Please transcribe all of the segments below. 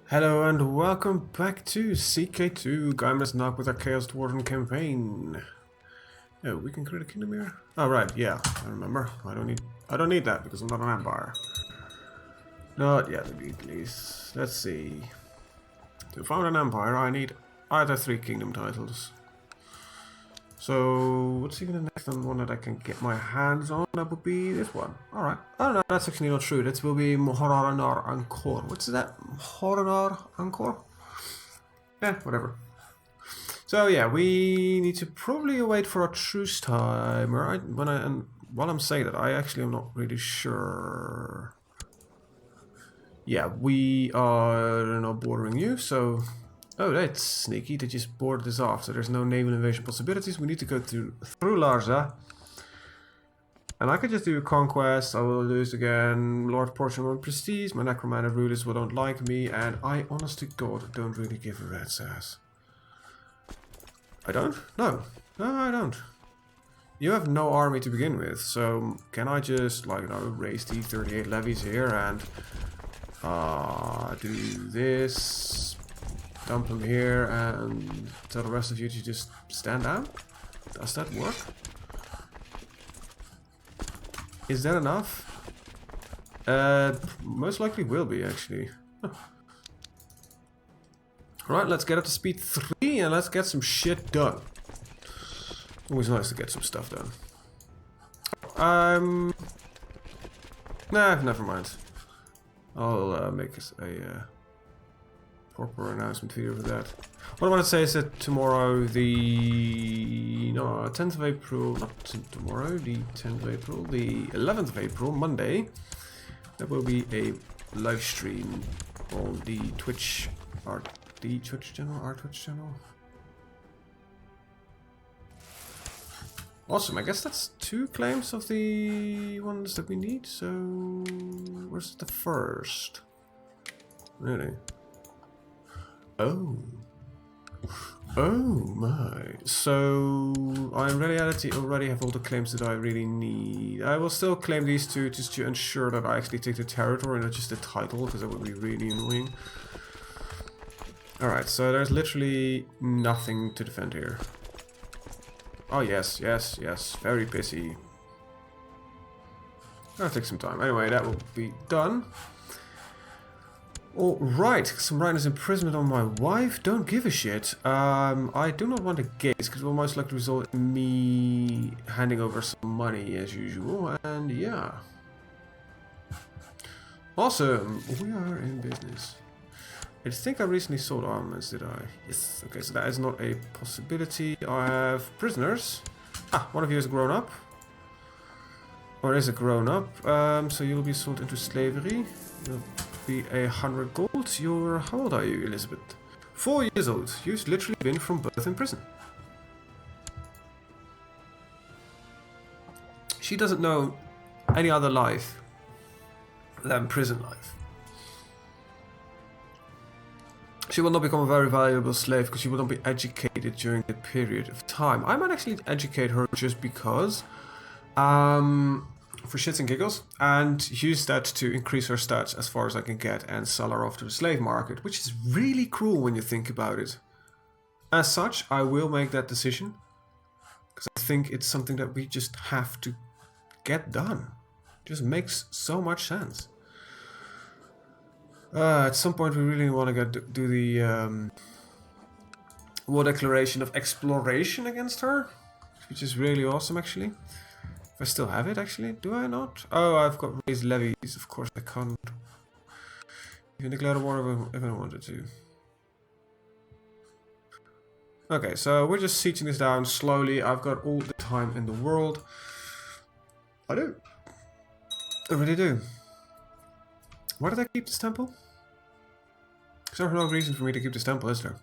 Hello and welcome back to CK2 Gaiman's Knock with our Chaos Dwarven campaign. Oh, we can create a kingdom here? Oh right, yeah, I remember. I don't need that because I'm not an empire. Not yet at least. Let's see. To found an empire I need either 3 kingdom titles. So what's even the next one that I can get my hands on? That would be this one. Alright. Oh no, that's actually not true. That will be Moharanar Angkor. What's that? Moharanar Angkor? Yeah, whatever. So yeah, we need to probably wait for a truce time. Right? While I'm saying that, I actually am not really sure. Yeah, we are not bordering you, so oh, that's sneaky. They just boarded this off, so there's no naval invasion possibilities. We need to go through Larza. And I could just do a conquest. I will lose again. Lord Portion on prestige. My necromancer rulers will don't like me, and I, honest to God, don't really give a rat's ass. I don't? No. No, I don't. You have no army to begin with, so can I just, like, you know, raise the 38 levies here and do this, dump them here, and tell the rest of you to just stand down? Does that work? Is that enough? Most likely will be, actually. Huh. Right, let's get up to speed 3 and let's get some shit done. Always nice to get some stuff done. Nah, never mind. I'll make a proper announcement video for that. What I want to say is that tomorrow, the 10th of April, not tomorrow, the 10th of April, the 11th of April, Monday, there will be a live stream on the Twitch, our Twitch channel. Awesome, I guess that's 2 claims of the ones that we need, so where's the first? Really? Oh. Oh my. So I in reality already have all the claims that I really need. I will still claim these 2 just to ensure that I actually take the territory and not just the title, because that would be really annoying. Alright, so there's literally nothing to defend here. Oh yes, yes, yes, very pissy. That'll take some time. Anyway, that will be done. Alright, some Rhinos imprisonment on my wife. Don't give a shit. I do not want a gaze, because it will most likely result in me handing over some money as usual, and yeah. Awesome, we are in business. I think I recently sold armaments, did I? Yes. Okay, so that is not a possibility. I have prisoners. Ah, one of you is grown up. Or is a grown up. So you'll be sold into slavery. You'll be 100 gold. You're, how old are you, Elizabeth? 4 years old. You've literally been from birth in prison. She doesn't know any other life than prison life. She will not become a very valuable slave because she will not be educated during the period of time. I might actually educate her just because, for shits and giggles, and use that to increase her stats as far as I can get and sell her off to the slave market, which is really cruel when you think about it. As such, I will make that decision because I think it's something that we just have to get done. It just makes so much sense. At some point we really want to do the war declaration of exploration against her, which is really awesome actually. If I still have it actually, do I not? Oh, I've got raised levies, of course I can't even declare a war if I wanted to. Okay, so we're just sieging this down slowly. I've got all the time in the world. I do. I really do. Why did I keep this temple? There's no reason for me to keep this temple, is there?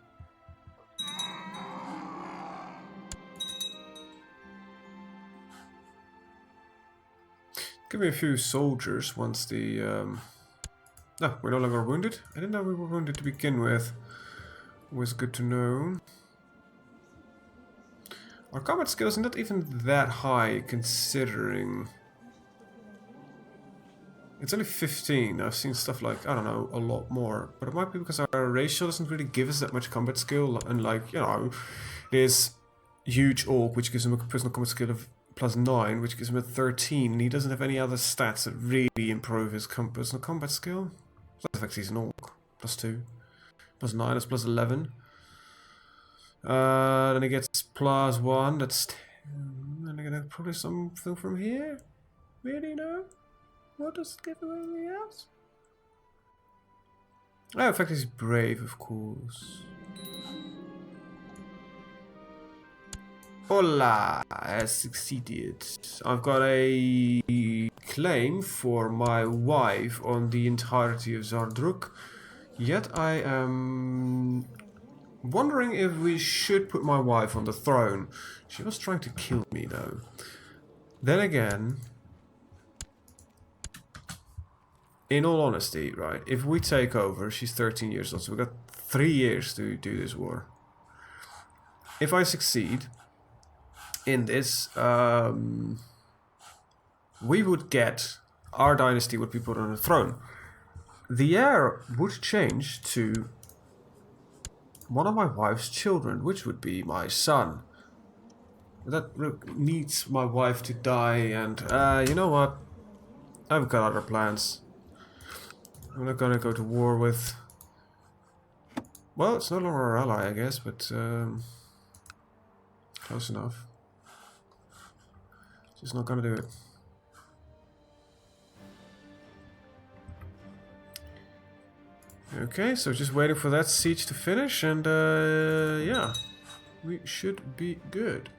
Give me a few soldiers once the... No, we're no longer wounded. I didn't know we were wounded to begin with. Always good to know. Our combat skills are not even that high, considering... It's only 15. I've seen stuff like, I don't know, a lot more. But it might be because our ratio doesn't really give us that much combat skill. And like, you know, there's huge orc, which gives him a personal combat skill of +9, which gives him a 13. And he doesn't have any other stats that really improve his personal combat skill. So that affects he's an orc. +2. +9, that's +11. Then he gets +1, that's 10. And I get probably something from here? Really, no? What does it give away anything else? Oh, in fact, he's brave, of course. Hola! I succeeded. I've got a claim for my wife on the entirety of Zardruk. Yet I am wondering if we should put my wife on the throne. She was trying to kill me, though. Then again, in all honesty, right, if we take over, she's 13 years old, so we've got 3 years to do this war. If I succeed in this, we would get, our dynasty would be put on the throne. The heir would change to one of my wife's children, which would be my son. That needs my wife to die, and you know what? I've got other plans. I'm not gonna go to war with... Well, it's no longer our ally, I guess, but close enough. Just not gonna do it. Okay, so just waiting for that siege to finish, and yeah, we should be good.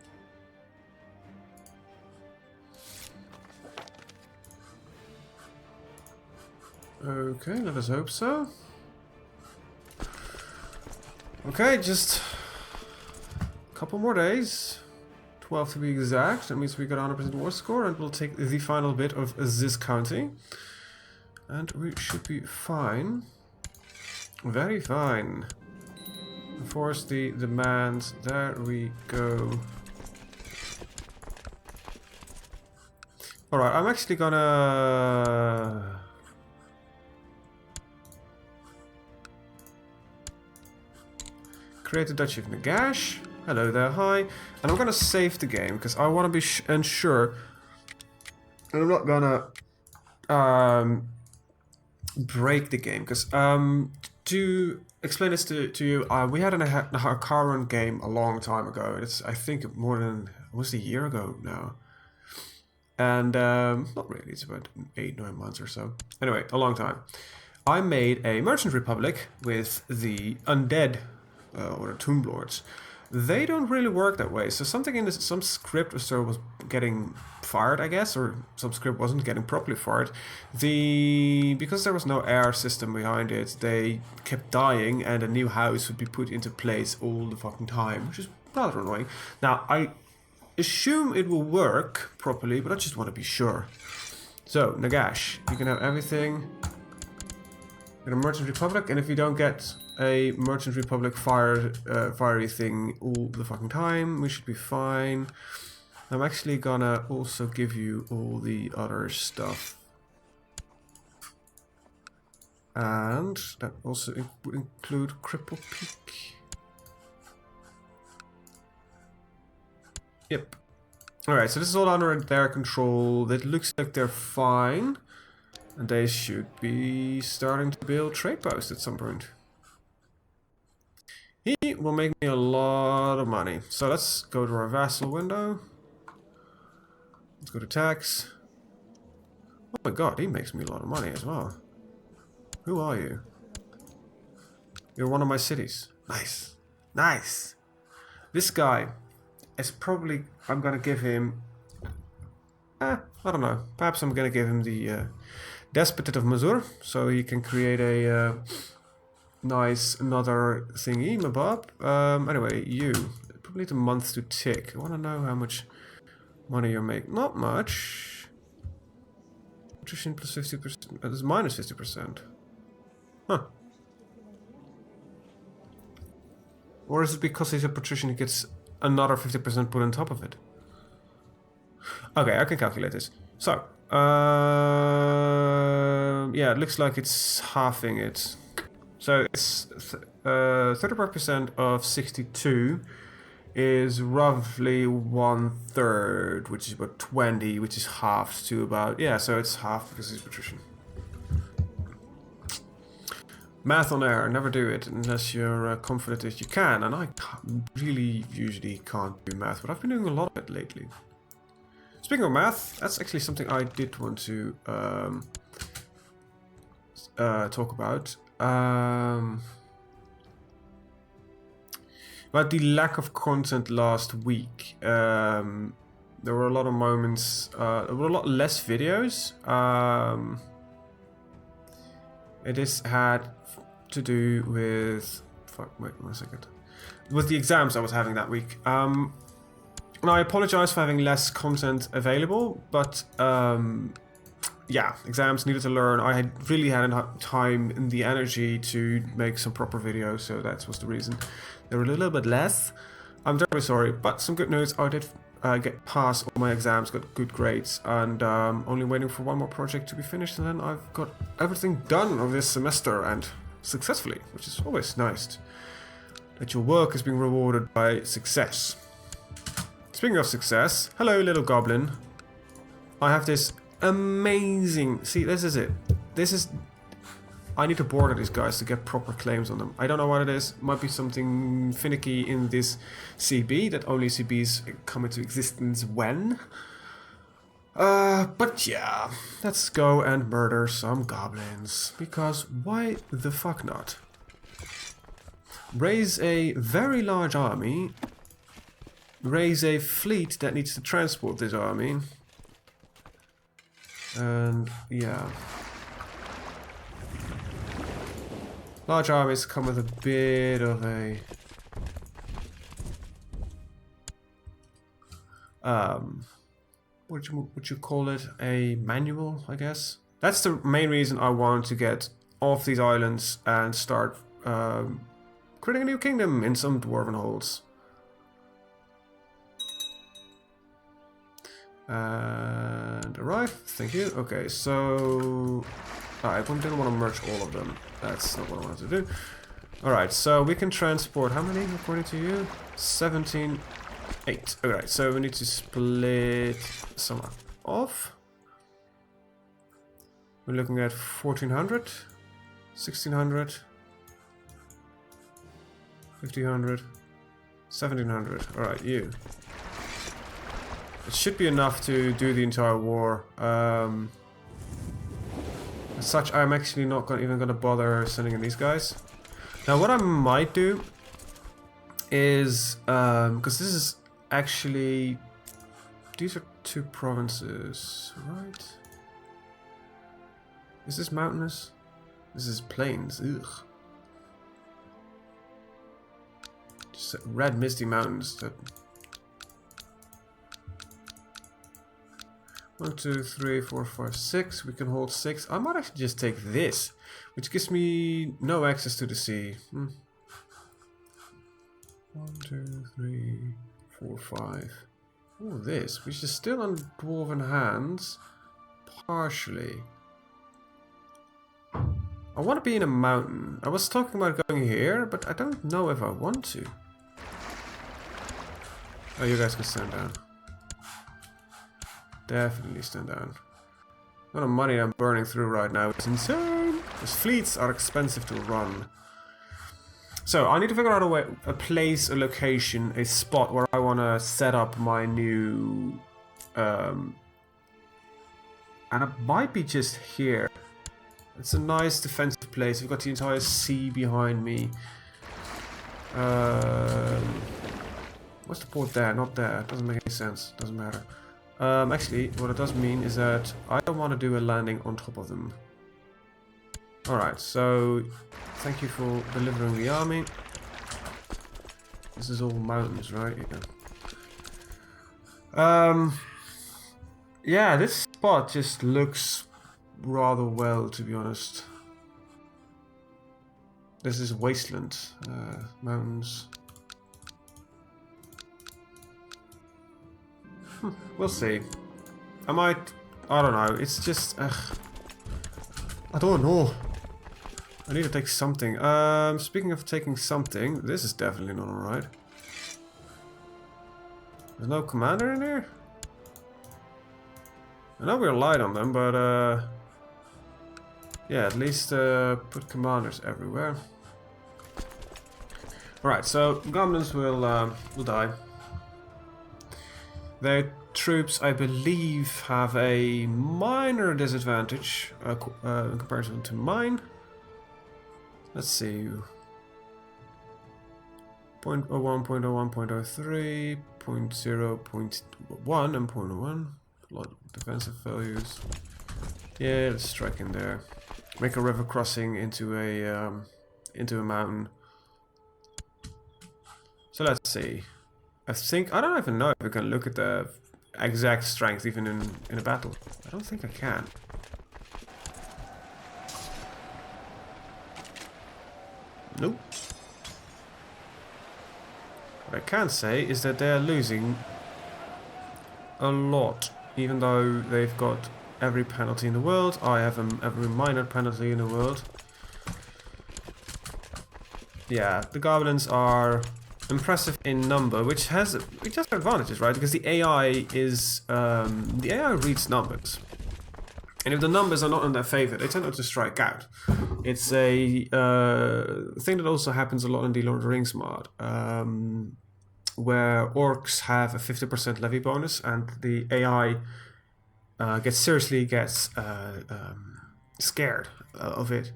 Okay, let us hope so. Okay, just a couple more days. 12 to be exact. That means we got 100% war score, and we'll take the final bit of this county. And we should be fine. Very fine. Enforce the demands. There we go. Alright, I'm actually gonna... create the Duchy of Nagash. Hello there, hi. And I'm gonna save the game, because I want to be ensure... And I'm not gonna... break the game, because... to explain this to you, we had a current game a long time ago. It's, I think, more than almost a year ago now. And, not really, it's about 8-9 months or so. Anyway, a long time. I made a Merchant Republic with the undead, or the Tomb Lords. They don't really work that way. So something in this, some script or so was getting fired, I guess, or some script wasn't getting properly fired. Because there was no air system behind it, they kept dying, and a new house would be put into place all the fucking time, which is rather annoying. Now, I assume it will work properly, but I just want to be sure. So, Nagash, you can have everything. Get a Merchant Republic, and if you don't get a Merchant Republic fiery thing all the fucking time, we should be fine. I'm actually gonna also give you all the other stuff. And that also would include Cripple Peak. Yep. Alright, so this is all under their control. It looks like they're fine. And they should be starting to build trade posts at some point. He will make me a lot of money. So let's go to our vassal window. Let's go to tax. Oh my god, he makes me a lot of money as well. Who are you? You're one of my cities. Nice. Nice. This guy is probably... I'm gonna give him... I don't know. Perhaps I'm gonna give him the Despotate of Mazur, so he can create a nice another thingy, mabob. Anyway, you probably need a month to tick. I want to know how much money you're making. Not much. Patrician plus 50%. It's minus 50%. Huh. Or is it because he's a patrician he gets another 50% put on top of it? Okay, I can calculate this. So, Yeah, it looks like it's halving it. So it's 35% of 62 is roughly 1/3, which is about 20, which is halved to about, yeah, so it's half because it's patrician. Math on air, never do it unless you're confident that you can, and I really usually can't do math, but I've been doing a lot of it lately. Speaking of math, that's actually something I did want to talk about. About the lack of content last week. There were a lot of moments, there were a lot less videos. It is had to do with, wait 1 second, with the exams I was having that week. And I apologize for having less content available, but yeah, exams, needed to learn. I had really hadn't time and the energy to make some proper videos, so that was the reason. They were a little bit less. I'm very sorry, but some good news. I did get past all my exams, got good grades, and only waiting for one more project to be finished, and then I've got everything done of this semester, and successfully, which is always nice. That your work is being rewarded by success. Speaking of success, hello little goblin. I have this amazing... See, this is it. This is... I need to border these guys to get proper claims on them. I don't know what it is. Might be something finicky in this CB, that only CBs come into existence when. But yeah, let's go and murder some goblins. Because why the fuck not? Raise a very large army. Raise a fleet that needs to transport this army. And yeah. Large armies come with a bit of a what would you call it? A manual, I guess. That's the main reason I want to get off these islands and start creating a new kingdom in some dwarven holds. And arrive, thank you. Okay, so I didn't want to merge all of them. That's not what I wanted to do. Alright, so we can transport how many according to you? 17, 8. Alright, so we need to split some off. We're looking at 1400, 1600, 1500, 1700. Alright, you. It should be enough to do the entire war. As such, I'm actually not even going to bother sending in these guys. Now, what I might do is, because this is actually, these are 2 provinces, right? Is this mountainous? This is plains. Ugh. Just red misty mountains that. 1, 2, 3, 4, 5, 6. We can hold 6. I might actually just take this, which gives me no access to the sea. 1, 2, 3, 4, 5. Oh, this, which is still on dwarven hands, partially. I want to be in a mountain. I was talking about going here, but I don't know if I want to. Oh, you guys can stand down. Definitely stand down. The amount of money I'm burning through right now is insane. Those fleets are expensive to run. So I need to figure out a place, a location, a spot where I want to set up my new... and it might be just here. It's a nice defensive place. We've got the entire sea behind me. What's the port there? Not there. Doesn't make any sense. Doesn't matter. Actually, what it does mean is that I don't want to do a landing on top of them. Alright, so thank you for delivering the army. This is all mountains, right? Yeah. Yeah, this spot just looks rather well, to be honest. This is wasteland, mountains. We'll see. I might I don't know. It's just... I don't know. I need to take something. Speaking of taking something, this is definitely not alright. There's no commander in here? I know we're light on them, but yeah, at least put commanders everywhere. Alright, so goblins will die. Their troops, I believe, have a minor disadvantage in comparison to mine. Let's see. 0.01, 0.01, 0.03, 0.0, 0.1, and 0.1. A lot of defensive values. Yeah, let's strike in there. Make a river crossing into a mountain. So let's see. I don't even know if we can look at the exact strength even in a battle. I don't think I can. Nope. What I can say is that they're losing a lot, even though they've got every penalty in the world. I have every minor penalty in the world. Yeah, the goblins are impressive in number, which has advantages, right? Because the AI is the AI reads numbers, and if the numbers are not in their favor, they tend not to strike out. It's a thing that also happens a lot in the Lord of the Rings mod, where orcs have a 50% levy bonus, and the AI gets scared of it.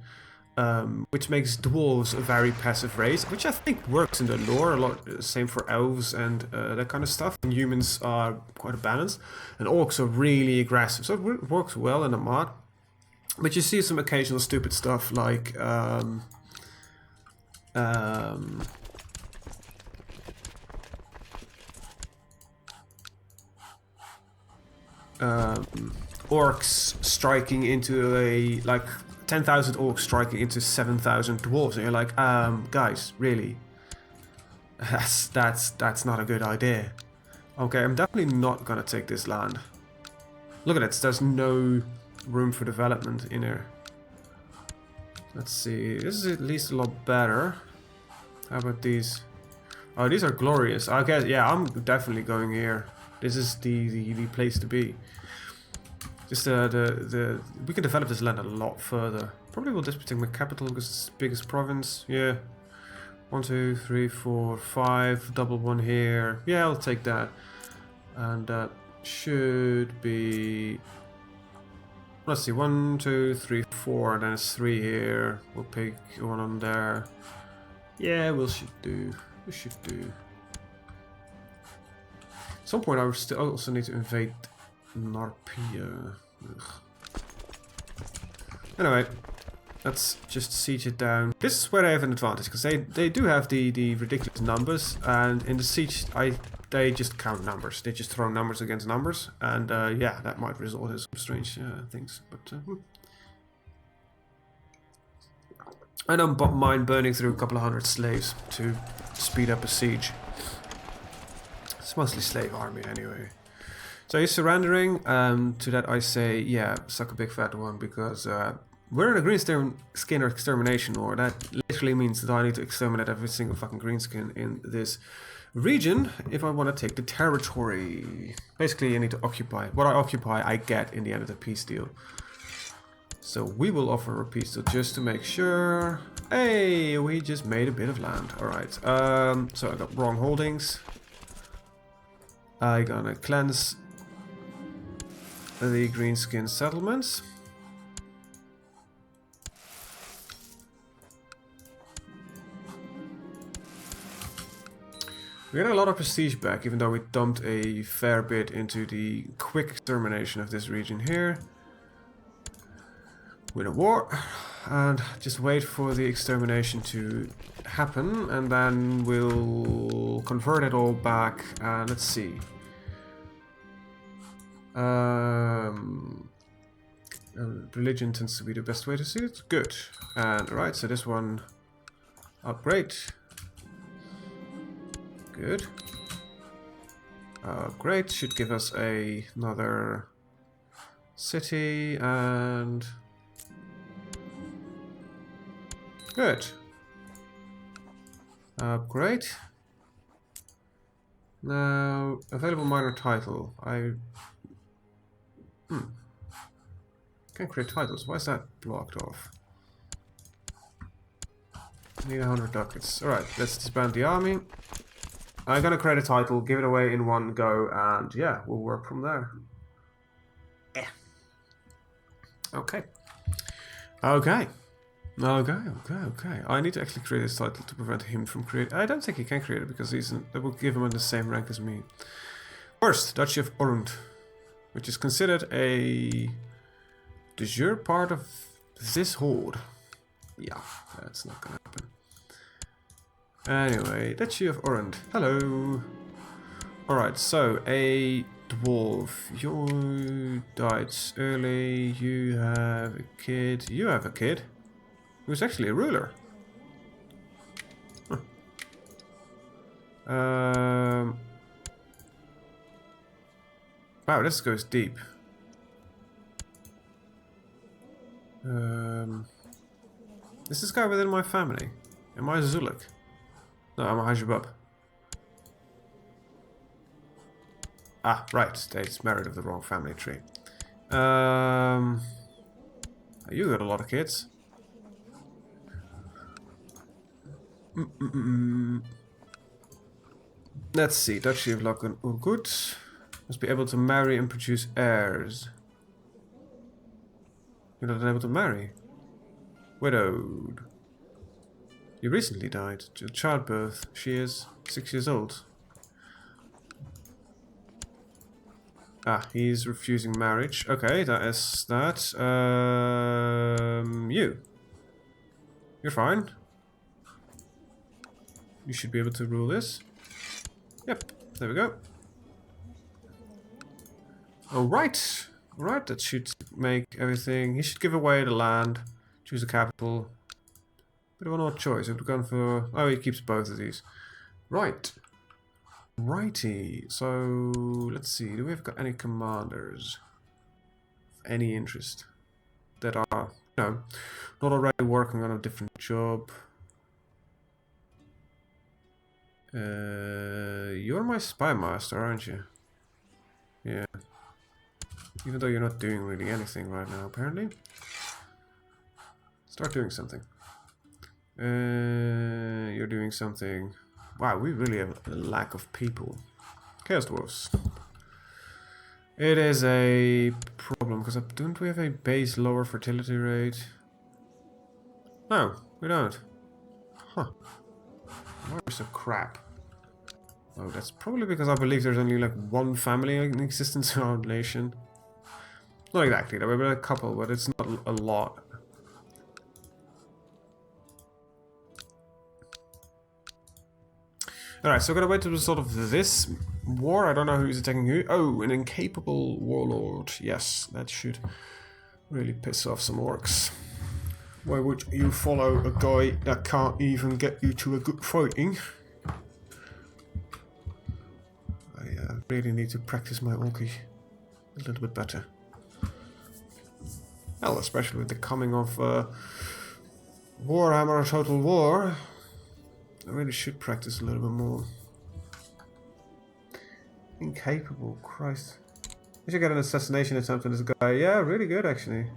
Which makes dwarves a very passive race, which I think works in the lore a lot. Same for elves and that kind of stuff. And humans are quite balanced, and orcs are really aggressive, so it works well in the mod. But you see some occasional stupid stuff like orcs striking into a 10,000 orcs striking into 7,000 dwarves, and you're like, guys, really? That's not a good idea. Okay, I'm definitely not gonna take this land. Look at it, there's no room for development in here. Let's see, this is at least a lot better. How about these? Oh, these are glorious. I guess, yeah, I'm definitely going here. This is the place to be. Just we can develop this land a lot further. Probably will just take my capital because it's the biggest province. Yeah. 1, 2, 3, 4, 5. Double one here. Yeah, I'll take that. And that should be. Let's see. 1, 2, 3, 4. And then it's 3 here. We'll pick one on there. Yeah, we should do. We should do. At some point, I also need to invade Narpia. Ugh. Anyway, let's just siege it down. This is where I have an advantage, because they do have the ridiculous numbers, and in the siege they just count numbers. They just throw numbers against numbers, and yeah, that might result in some strange things. But I don't mind burning through a couple of hundred slaves to speed up a siege. It's mostly slave army anyway. So he's surrendering. To that I say, yeah, suck a big fat one, because we're in a greenskin extermination war. That literally means that I need to exterminate every single fucking greenskin in this region if I want to take the territory. Basically, I need to occupy. What I occupy, I get in the end of the peace deal. So we will offer a peace deal just to make sure. Hey, we just made a bit of land. Alright, so I got wrong holdings. I'm gonna cleanse the greenskin settlements. We got a lot of prestige back, even though we dumped a fair bit into the quick extermination of this region here. Win a war, and just wait for the extermination to happen, and then we'll convert it all back. Let's see. Religion tends to be the best way to see it. Good. And right, so this one upgrade. Good. Great, should give us another City and... Good. Upgrade. Now, available minor title. Can't create titles. Why is that blocked off? Need 100 ducats. Alright, let's disband the army. I'm gonna create a title, give it away in one go, and yeah, we'll work from there. Yeah. Okay. Okay. I need to actually create this title to prevent him from creating... I don't think he can create it because that will give him in the same rank as me. First, Duchy of Orund, which is considered a de jure part of this horde. Yeah, that's not gonna happen. Anyway, Duchy of Orund. Hello. Alright, so a dwarf. You died early. You have a kid. You have a kid who's actually a ruler. Huh. Wow, this goes deep. Is this guy within my family? Am I Zuluk? No, I'm a Hajibub. Ah, right. It's married of the wrong family tree. You got a lot of kids. Let's see. Duchy of Loken Urgut must be able to marry and produce heirs. You're not able to marry. Widowed. You recently died. Childbirth. She is 6 years old. Ah, he's refusing marriage. Okay, that is that. You're fine. You should be able to rule this. Yep, there we go. Alright. Alright, that should make everything... He should give away the land. Choose a capital. Bit of an odd choice. I've gone for... Oh, he keeps both of these. Right. Righty. So, let's see. Do we have got any commanders? Of any interest? That are, no, not already working on a different job. You're my spy master, aren't you? Yeah. Even though you're not doing really anything right now, apparently. Start doing something. You're doing something. Wow, we really have a lack of people. Chaos Dwarves. It is a problem, because don't we have a base lower fertility rate? No, we don't. Huh. Why so crap? Oh, that's probably because I believe there's only like one family in existence in our nation. Not exactly, there were a couple, but it's not a lot. Alright, so we're gonna wait to the result of this war. I don't know who's attacking who. Oh, an incapable warlord. Yes, that should really piss off some orcs. Why would you follow a guy that can't even get you to a good fighting? I really need to practice my orky a little bit better. Well, especially with the coming of Warhammer Total War. I really should practice a little bit more. Incapable, Christ. I should get an assassination attempt on this guy. Yeah, really good actually.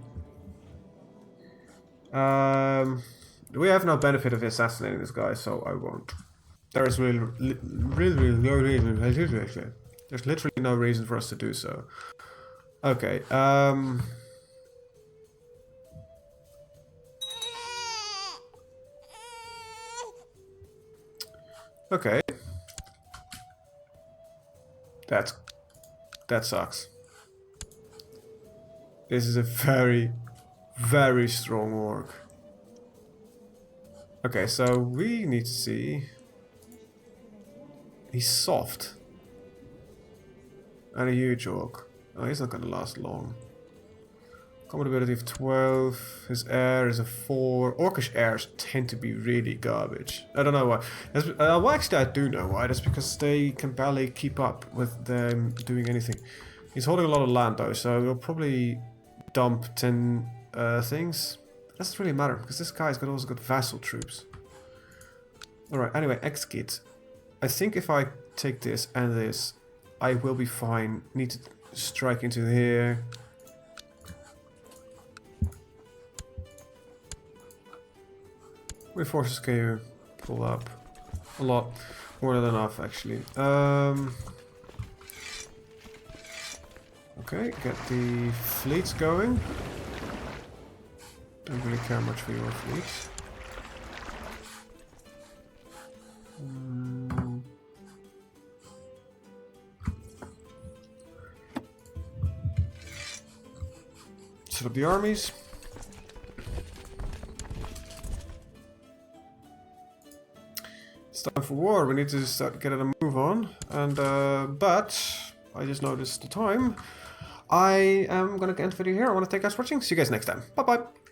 We have no benefit of assassinating this guy, so I won't. There's really no reason. There's literally no reason for us to do so. Okay, okay. That sucks. This is a very, very strong orc. Okay, so we need to see... He's soft. And a huge orc. Oh, he's not gonna last long. Common ability of 12. His air is a 4. Orcish airs tend to be really garbage. I don't know why. Well, actually, I do know why. That's because they can barely keep up with them doing anything. He's holding a lot of land though, so we'll probably dump 10 things. It doesn't really matter, because this guy's also got vassal troops. Alright, anyway, X-Kit. I think if I take this and this, I will be fine. Need to strike into here. How many forces can you pull up? A lot. More than enough, actually. Okay, get the fleets going. Don't really care much for your fleets. Set up the armies. It's time for war. We need to start getting a move on. And but I just noticed the time. I am gonna end the video here. I want to thank you guys for watching. See you guys next time. Bye bye.